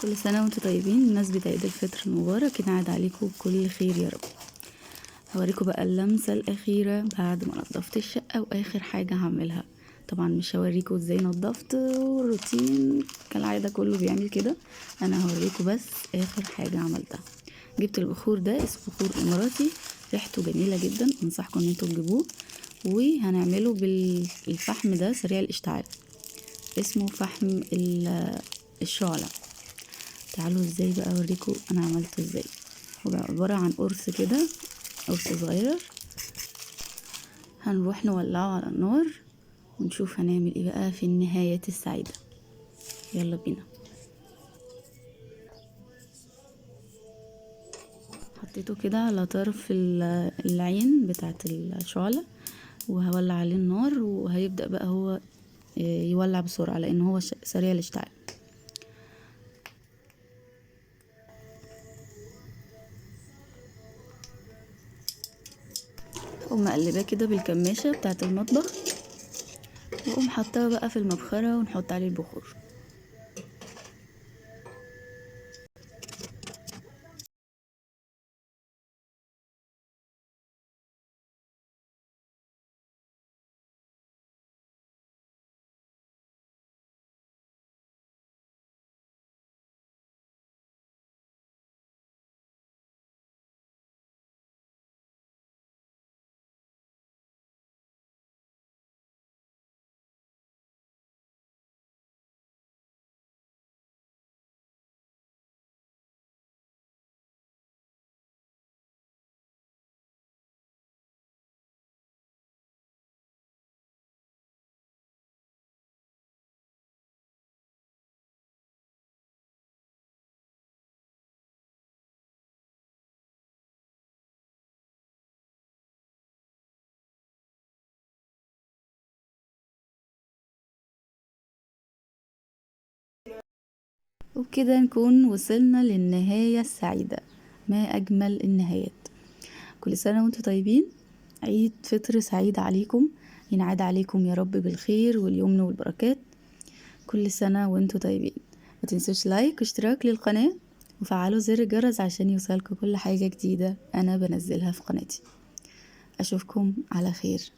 كل سنة وانتم طيبين بمناسبة عيد الفطر المبارك، ينعاد عليكم بكل خير يا رب. هوريكم بقى اللمسة الأخيرة بعد ما نضفت الشقة وآخر حاجة هعملها. طبعا مش هوريكم ازاي نضفت والروتين كالعادة كله بيعمل كده، انا هوريكم بس آخر حاجة عملتها. جبت البخور ده، اسمه بخور اماراتي، ريحته جميلة جدا، انصحكم ان انتوا تجيبوه. وهنعمله بالفحم ده سريع الاشتعال، اسمه فحم الشعلة. تعالوا ازاي بقى اوريكم انا عملته ازاي. هو عبارة عن قرص كده، قرص صغير، هنروح نولعه على النار ونشوف هنعمل ايه بقى في النهاية السعيدة. يلا بينا. حطيته كده على طرف العين بتاعت الشعلة، وهولع عليه النار، وهيبدأ بقى هو يولع بسرعة لان هو سريع الاشتعال. اقوم مقلباه كده بالكماشة بتاعت المطبخ، واقوم حطاه بقى في المبخرة ونحط عليه البخور. وبكده نكون وصلنا للنهاية السعيدة. ما أجمل النهايات. كل سنة وانتم طيبين، عيد فطر سعيد عليكم، ينعاد عليكم يا رب بالخير واليمن والبركات. كل سنة وانتم طيبين. ما تنسوش لايك واشتراك للقناة وفعلوا زر الجرس عشان يوصلكم كل حاجة جديدة أنا بنزلها في قناتي. أشوفكم على خير.